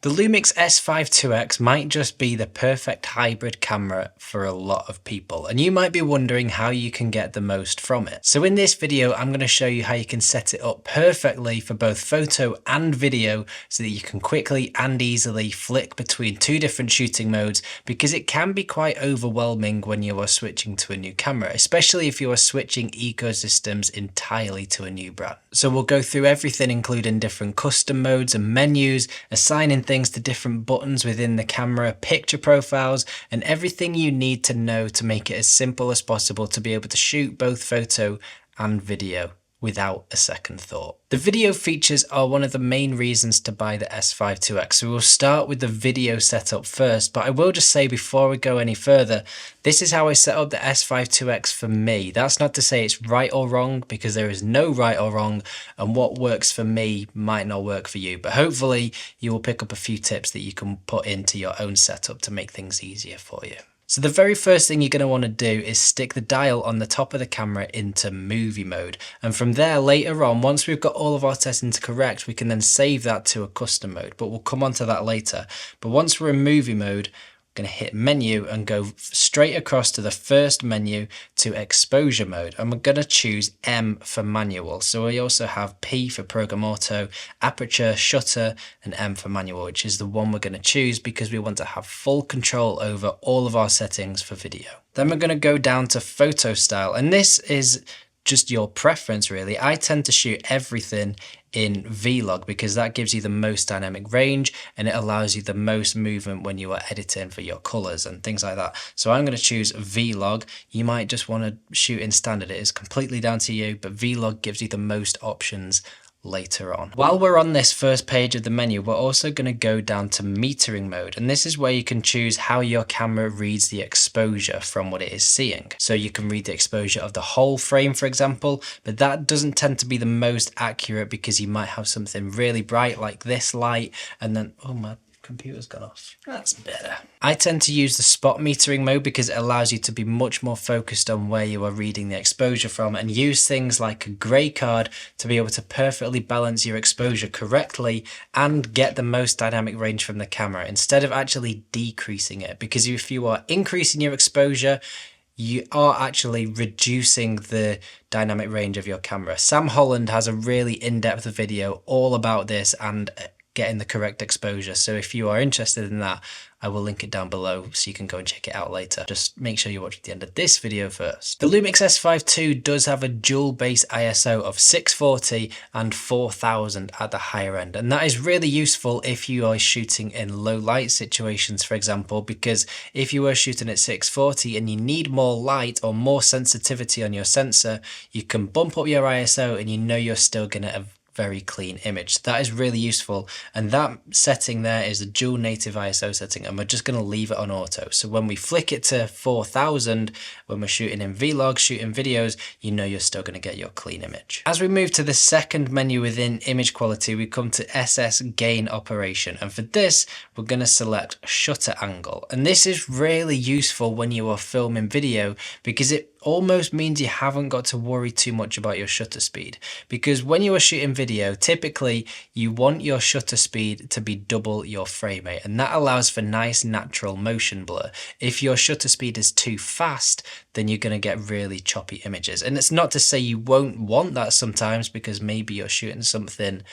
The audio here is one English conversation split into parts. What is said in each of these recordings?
The Lumix S5 IIX might just be the perfect hybrid camera for a lot of people, and you might be wondering how you can get the most from it. So in this video, I'm going to show you how you can set it up perfectly for both photo and video so that you can quickly and easily flick between two different shooting modes, because it can be quite overwhelming when you are switching to a new camera, especially if you are switching ecosystems entirely to a new brand. So we'll go through everything, including different custom modes and menus, assigning things to different buttons within the camera, picture profiles, and everything you need to know to make it as simple as possible to be able to shoot both photo and video without a second thought. The video features are one of the main reasons to buy the S5 IIX, so we'll start with the video setup first, but I will just say before we go any further, this is how I set up the S5 IIX for me. That's not to say it's right or wrong, because there is no right or wrong, and what works for me might not work for you, but hopefully you will pick up a few tips that you can put into your own setup to make things easier for you. So the very first thing you're going to want to do is stick the dial on the top of the camera into movie mode. And from there later on, once we've got all of our settings correct, we can then save that to a custom mode, but we'll come on to that later. But once we're in movie mode, going to hit menu and go straight across to the first menu to exposure mode, and we're going to choose M for manual. So we also have P for program auto, aperture, shutter, and M for manual, which is the one we're going to choose because we want to have full control over all of our settings for video. Then we're going to go down to photo style, and this is just your preference really. I tend to shoot everything in Vlog because that gives you the most dynamic range and it allows you the most movement when you are editing for your colors and things like that. So I'm going to choose Vlog. You might just want to shoot in standard. It is completely down to you, but Vlog gives you the most options later on. While we're on this first page of the menu, we're also going to go down to metering mode, and this is where you can choose how your camera reads the exposure from what it is seeing. So you can read the exposure of the whole frame, for example, but that doesn't tend to be the most accurate because you might have something really bright like this light, and then, oh, my computer's gone off. That's better. I tend to use the spot metering mode because it allows you to be much more focused on where you are reading the exposure from and use things like a grey card to be able to perfectly balance your exposure correctly and get the most dynamic range from the camera instead of actually decreasing it, because if you are increasing your exposure, you are actually reducing the dynamic range of your camera. Sam Holland has a really in-depth video all about this and getting the correct exposure. So if you are interested in that, I will link it down below so you can go and check it out later. Just make sure you watch the end of this video first. The Lumix S5 II does have a dual base ISO of 640 and 4000 at the higher end. And that is really useful if you are shooting in low light situations, for example, because if you were shooting at 640 and you need more light or more sensitivity on your sensor, you can bump up your ISO and you know you're still going to have very clean image. That is really useful, and that setting there is a dual native ISO setting, and we're just going to leave it on auto. So when we flick it to 4000, when we're shooting in Vlog, shooting videos, you know you're still going to get your clean image. As we move to the second menu within image quality, we come to SS gain operation, and for this we're going to select shutter angle, and this is really useful when you are filming video because it almost means you haven't got to worry too much about your shutter speed, because when you are shooting video, typically you want your shutter speed to be double your frame rate, and that allows for nice natural motion blur. If your shutter speed is too fast, then you're going to get really choppy images, and it's not to say you won't want that sometimes, because maybe you're shooting something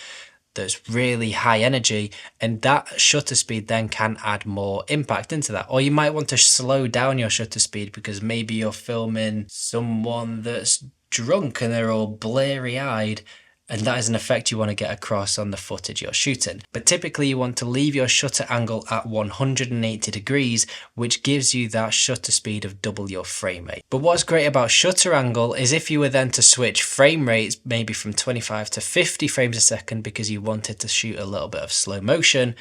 that's really high energy and that shutter speed then can add more impact into that. Or you might want to slow down your shutter speed because maybe you're filming someone that's drunk and they're all blurry eyed, and that is an effect you want to get across on the footage you're shooting. But typically you want to leave your shutter angle at 180 degrees, which gives you that shutter speed of double your frame rate. But what's great about shutter angle is if you were then to switch frame rates, maybe from 25 to 50 frames a second because you wanted to shoot a little bit of slow motion,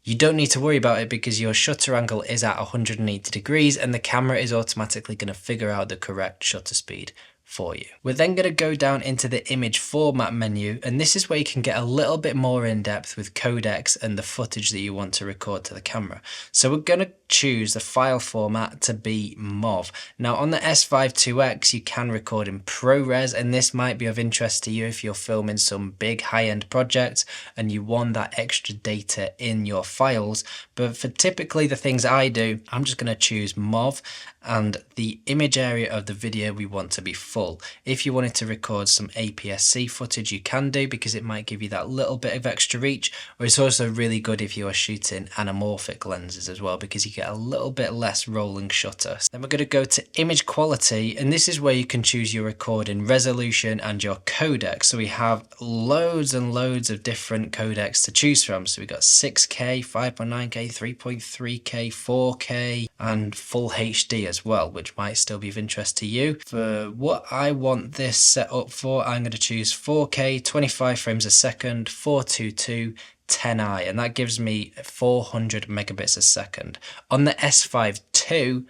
you don't need to worry about it because your shutter angle is at 180 degrees and the camera is automatically going to figure out the correct shutter speed for you. We're then going to go down into the image format menu, and this is where you can get a little bit more in depth with codecs and the footage that you want to record to the camera. So we're going to choose the file format to be MOV. Now on the S5 IIX you can record in ProRes, and this might be of interest to you if you're filming some big high-end projects and you want that extra data in your files. But for typically the things I do, I'm just going to choose MOV, and the image area of the video we want to be full. If you wanted to record some APS-C footage, you can do, because it might give you that little bit of extra reach, or it's also really good if you are shooting anamorphic lenses as well, because you get a little bit less rolling shutter. Then we're going to go to image quality, and this is where you can choose your recording resolution and your codec. So we have loads and loads of different codecs to choose from. So we've got 6K, 5.9K, 3.3K, 4K, and full HD as well, which might still be of interest to you. For what I want this set up for, I'm going to choose 4K, 25 frames a second, 422, 10i, and that gives me 400 megabits a second. On the S5 II,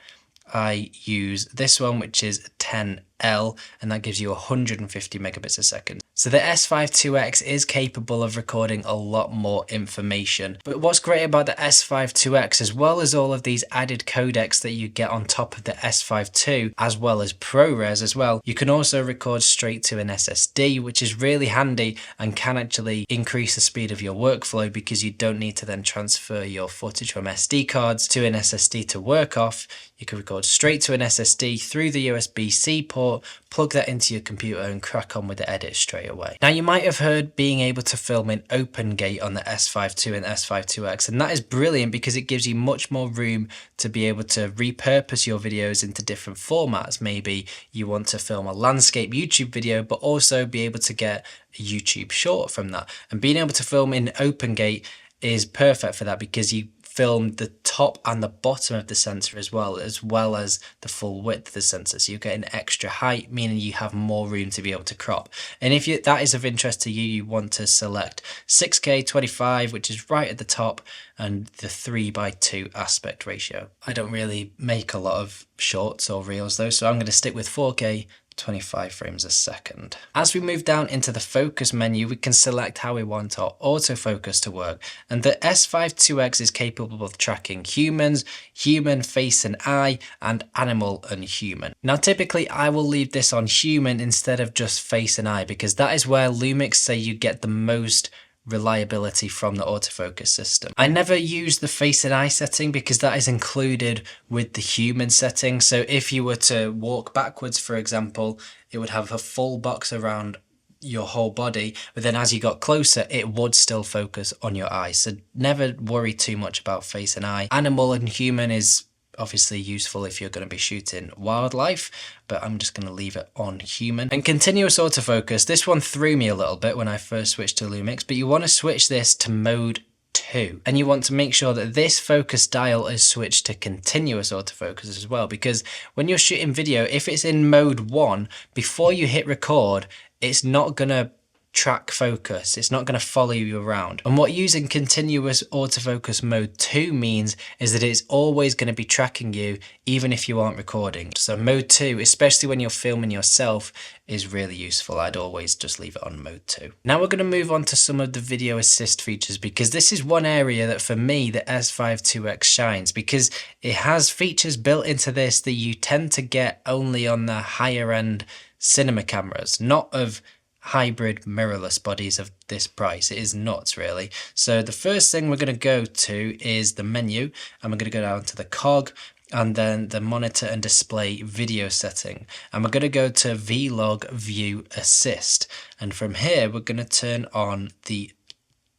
I use this one, which is 10L, and that gives you 150 megabits a second. So the S5 IIX is capable of recording a lot more information. But what's great about the S5 IIX, as well as all of these added codecs that you get on top of the S5 II, as well as ProRes as well, you can also record straight to an SSD, which is really handy and can actually increase the speed of your workflow, because you don't need to then transfer your footage from SD cards to an SSD to work off. You can record straight to an SSD through the USB-C port, plug that into your computer and crack on with the edit straight away. Now you might have heard being able to film in OpenGate on the S5 II and S5 IIX, and that is brilliant because it gives you much more room to be able to repurpose your videos into different formats. Maybe you want to film a landscape YouTube video, but also be able to get a YouTube short from that. And being able to film in OpenGate is perfect for that, because you film the top and the bottom of the sensor as well as the full width of the sensor. So you get an extra height, meaning you have more room to be able to crop. And if that is of interest to you, you want to select 6K 25, which is right at the top, and the 3:2 aspect ratio. I don't really make a lot of shorts or reels though, so I'm going to stick with 4K 25 frames a second. As we move down into the focus menu, we can select how we want our autofocus to work. And the S5 IIX is capable of tracking humans, human face and eye, and animal and human. Now typically I will leave this on human instead of just face and eye, because that is where Lumix say you get the most reliability from the autofocus system. I never use the face and eye setting because that is included with the human setting. So if you were to walk backwards, for example, it would have a full box around your whole body, but then as you got closer it would still focus on your eyes. So never worry too much about face and eye. Animal and human is obviously useful if you're going to be shooting wildlife, but I'm just going to leave it on human. And continuous autofocus, this one threw me a little bit when I first switched to Lumix, but you want to switch this to mode 2, and you want to make sure that this focus dial is switched to continuous autofocus as well, because when you're shooting video, if it's in mode 1, before you hit record, it's not going to track focus, it's not going to follow you around. And what using continuous autofocus mode 2 means is that it's always going to be tracking you even if you aren't recording. So mode 2, especially when you're filming yourself, is really useful. I'd always just leave it on mode 2. Now we're going to move on to some of the video assist features, because this is one area that for me the S5 IIX shines, because it has features built into this that you tend to get only on the higher end cinema cameras, not of hybrid mirrorless bodies of this price. It is nuts really. So the first thing we're going to go to is the menu, and we're going to go down to the cog and then the monitor and display video setting, and we're going to go to Vlog View Assist, and from here we're going to turn on the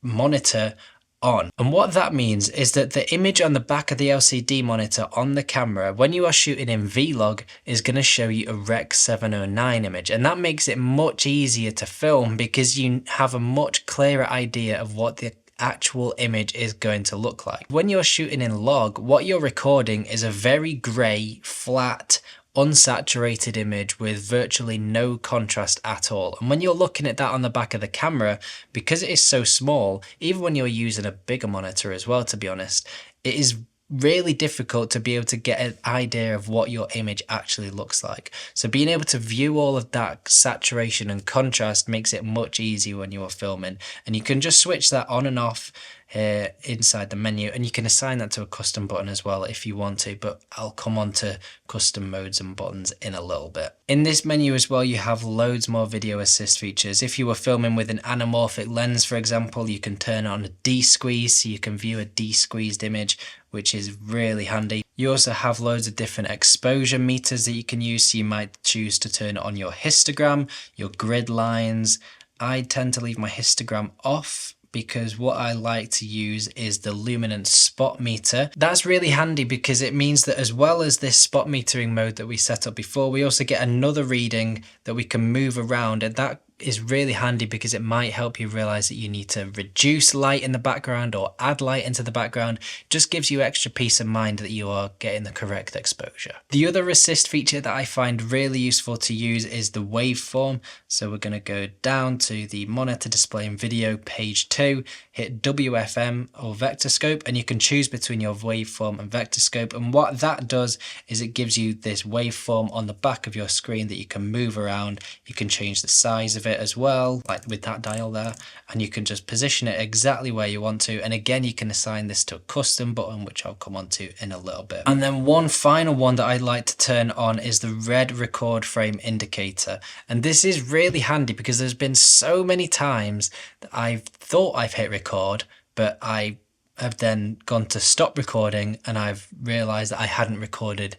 monitor on. And what that means is that the image on the back of the LCD monitor on the camera when you are shooting in Vlog is going to show you a Rec 709 image, and that makes it much easier to film because you have a much clearer idea of what the actual image is going to look like. When you're shooting in log, what you're recording is a very grey, flat, unsaturated image with virtually no contrast at all. And when you're looking at that on the back of the camera, because it is so small, even when you're using a bigger monitor as well, to be honest, it is really difficult to be able to get an idea of what your image actually looks like. So being able to view all of that saturation and contrast makes it much easier when you are filming, and you can just switch that on and off here inside the menu, and you can assign that to a custom button as well if you want to, but I'll come on to custom modes and buttons in a little bit. In this menu as well, you have loads more video assist features. If you were filming with an anamorphic lens, for example, you can turn on a de-squeeze so you can view a de-squeezed image, which is really handy. You also have loads of different exposure meters that you can use, so you might choose to turn on your histogram, your grid lines. I tend to leave my histogram off because what I like to use is the luminance spot meter. That's really handy because it means that as well as this spot metering mode that we set up before, we also get another reading that we can move around, and that is really handy because it might help you realize that you need to reduce light in the background or add light into the background. It just gives you extra peace of mind that you are getting the correct exposure. The other assist feature that I find really useful to use is the waveform. So we're going to go down to the monitor display and video page 2, hit WFM or vector scope, and you can choose between your waveform and vector scope. And what that does is it gives you this waveform on the back of your screen that you can move around. You can change the size of it as well, like with that dial there, and you can just position it exactly where you want to. And again, you can assign this to a custom button, which I'll come on to in a little bit. And then one final one that I like to turn on is the red record frame indicator. And this is really handy because there's been so many times that I've thought I've hit record, but I have then gone to stop recording and I've realized that I hadn't recorded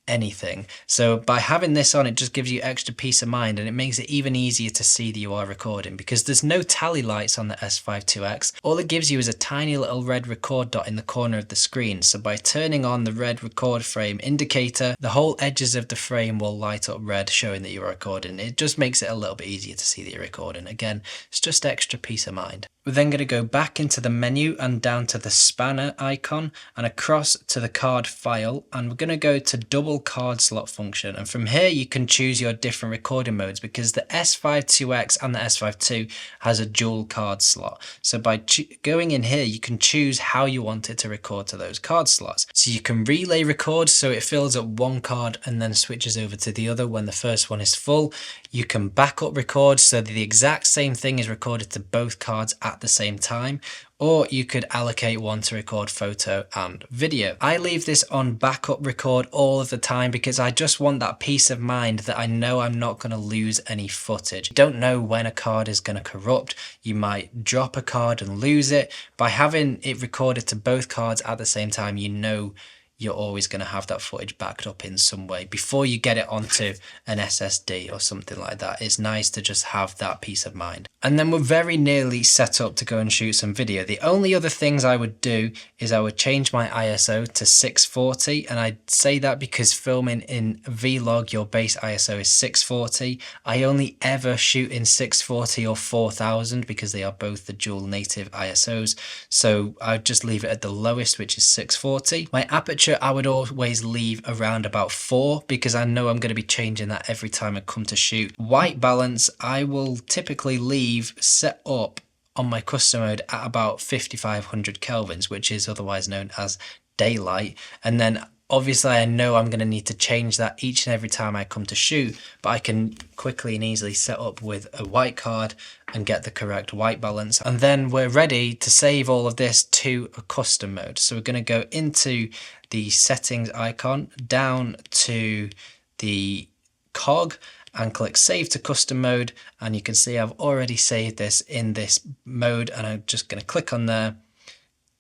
anything. So by having this on, it just gives you extra peace of mind, and it makes it even easier to see that you are recording because there's no tally lights on the S5 IIX. All it gives you is a tiny little red record dot in the corner of the screen. So by turning on the red record frame indicator, the whole edges of the frame will light up red, showing that you're recording. It just makes it a little bit easier to see that you're recording. Again, it's just extra peace of mind. We're then going to go back into the menu and down to the spanner icon and across to the card file, and we're going to go to double card slot function, and from here you can choose your different recording modes because the S5 IIX and the S5 II has a dual card slot. So by going in here you can choose how you want it to record to those card slots. So you can relay record so it fills up one card and then switches over to the other when the first one is full. You can backup record so that the exact same thing is recorded to both cards at the same time, or you could allocate one to record photo and video. I leave this on backup record all of the time because I just want that peace of mind that I know I'm not going to lose any footage. You don't know when a card is going to corrupt. You might drop a card and lose it. By having it recorded to both cards at the same time, you know you're always going to have that footage backed up in some way before you get it onto an SSD or something like that. It's nice to just have that peace of mind. And then we're very nearly set up to go and shoot some video. The only other things I would do is I would change my ISO to 640, and I say that because filming in Vlog, your base ISO is 640. I only ever shoot in 640 or 4000 because they are both the dual native ISOs. So I'd just leave it at the lowest, which is 640. My aperture I would always leave around about 4 because I know I'm going to be changing that every time I come to shoot. White balance I will typically leave set up on my custom mode at about 5500 kelvins, which is otherwise known as daylight. And then obviously I know I'm going to need to change that each and every time I come to shoot, but I can quickly and easily set up with a white card and get the correct white balance. And then we're ready to save all of this to a custom mode. So we're going to go into the settings icon, down to the cog, and click save to custom mode, and you can see I've already saved this in this mode, and I'm just going to click on there.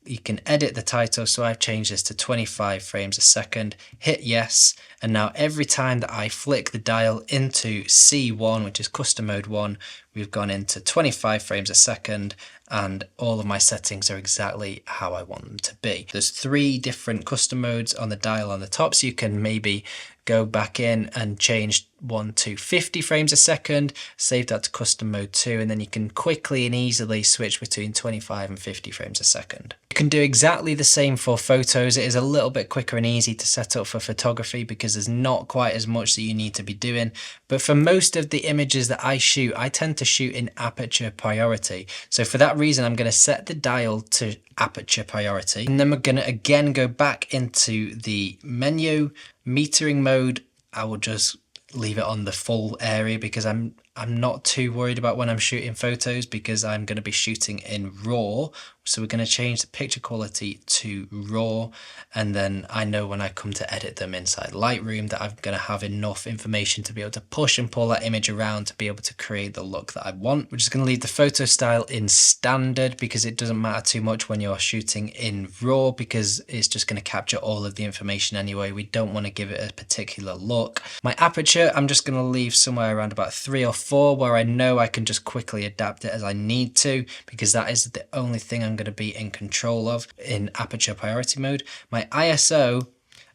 You can edit the title, so I've changed this to 25 frames a second, hit yes, and now every time that I flick the dial into C1, which is custom mode 1, we've gone into 25 frames a second, and all of my settings are exactly how I want them to be. There's 3 different custom modes on the dial on the top, so you can maybe go back in and change one to 50 frames a second, save that to custom mode 2, and then you can quickly and easily switch between 25 and 50 frames a second. You can do exactly the same for photos. It is a little bit quicker and easy to set up for photography because there's not quite as much that you need to be doing. But for most of the images that I shoot, I tend to shoot in aperture priority. So for that reason, I'm going to set the dial to aperture priority. And then we're going to again go back into the menu, metering mode. I will just leave it on the full area because I'm not too worried about when I'm shooting photos because I'm going to be shooting in RAW. So we're going to change the picture quality to RAW, and then I know when I come to edit them inside Lightroom that I'm going to have enough information to be able to push and pull that image around to be able to create the look that I want. We're just going to leave the photo style in standard because it doesn't matter too much when you're shooting in RAW because it's just going to capture all of the information anyway. We don't want to give it a particular look. My aperture, I'm just going to leave somewhere around about 3 or 4 where I know I can just quickly adapt it as I need to because that is the only thing I'm going to be in control of in aperture priority mode. My ISO,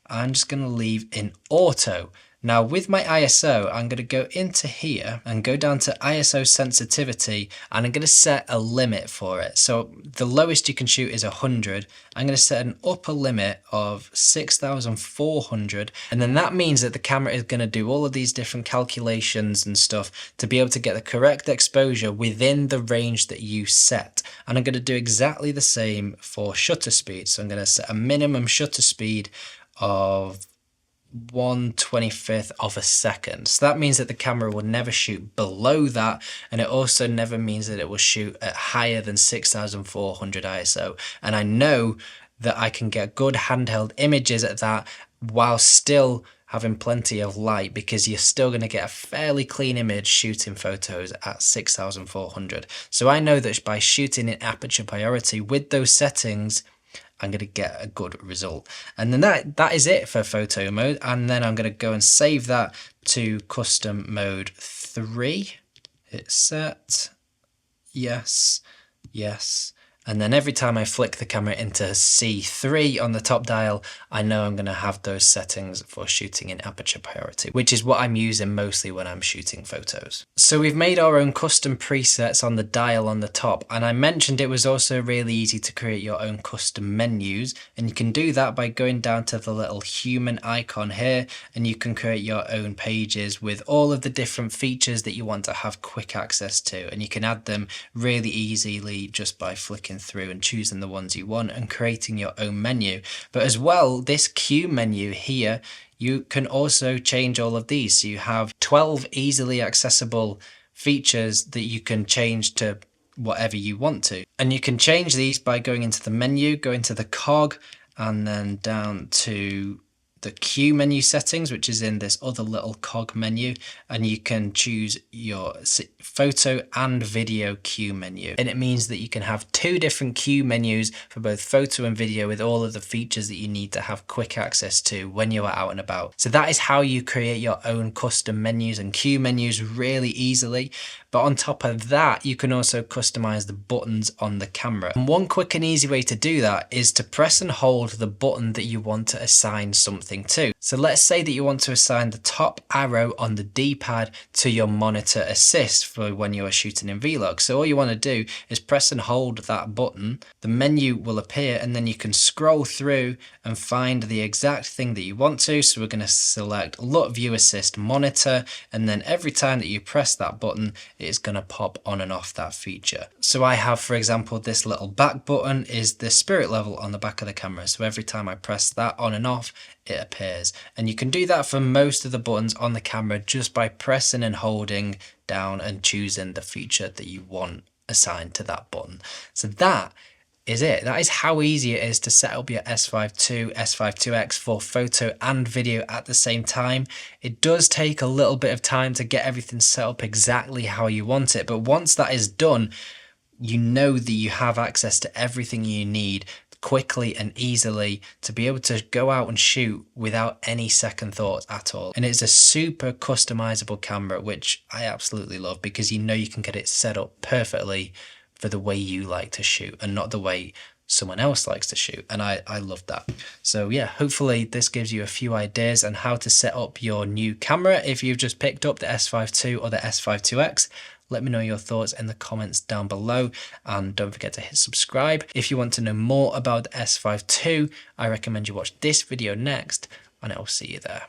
I'm just going to leave in auto. Now with my ISO, I'm going to go into here and go down to ISO sensitivity, and I'm going to set a limit for it. So the lowest you can shoot is 100. I'm going to set an upper limit of 6,400, and then that means that the camera is going to do all of these different calculations and stuff to be able to get the correct exposure within the range that you set. And I'm going to do exactly the same for shutter speed. So I'm going to set a minimum shutter speed of 1/25 of a second. So that means that the camera will never shoot below that, and it also never means that it will shoot at higher than 6,400 ISO. And I know that I can get good handheld images at that while still having plenty of light because you're still going to get a fairly clean image shooting photos at 6,400. So I know that by shooting in aperture priority with those settings, I'm going to get a good result. And then that is it for photo mode. And then I'm going to go and save that to custom mode 3. Hit set. Yes. Yes. And then every time I flick the camera into C3 on the top dial, I know I'm going to have those settings for shooting in aperture priority, which is what I'm using mostly when I'm shooting photos. So we've made our own custom presets on the dial on the top, and I mentioned it was also really easy to create your own custom menus, and you can do that by going down to the little human icon here, and you can create your own pages with all of the different features that you want to have quick access to, and you can add them really easily just by flicking through and choosing the ones you want and creating your own menu. But as well, this Q menu here, you can also change all of these. So you have 12 easily accessible features that you can change to whatever you want to. And you can change these by going into the menu, go into the cog, and then down to the Q menu settings, which is in this other little cog menu, and you can choose your photo and video Q menu. And it means that you can have 2 different Q menus for both photo and video with all of the features that you need to have quick access to when you are out and about. So that is how you create your own custom menus and Q menus really easily. But on top of that, you can also customize the buttons on the camera. And one quick and easy way to do that is to press and hold the button that you want to assign something to. So let's say that you want to assign the top arrow on the D-pad to your monitor assist for when you are shooting in Vlog. So all you want to do is press and hold that button. The menu will appear, and then you can scroll through and find the exact thing that you want to. So we're going to select LUT View Assist Monitor, and then every time that you press that button, it's going to pop on and off that feature. So I have, for example, this little back button is the spirit level on the back of the camera. So every time I press that on and off, it appears. And you can do that for most of the buttons on the camera just by pressing and holding down and choosing the feature that you want assigned to that button. So that is it. That is how easy it is to set up your S5 II, S5 IIX for photo and video at the same time. It does take a little bit of time to get everything set up exactly how you want it, but once that is done, you know that you have access to everything you need quickly and easily to be able to go out and shoot without any second thoughts at all. And it's a super customizable camera, which I absolutely love because you know you can get it set up perfectly for the way you like to shoot and not the way someone else likes to shoot, and I love that. So yeah, hopefully this gives you a few ideas on how to set up your new camera if you've just picked up the S5 II or the S5 IIX. Let me know your thoughts in the comments down below, and don't forget to hit subscribe. If you want to know more about the S5 II, I recommend you watch this video next, and I will see you there.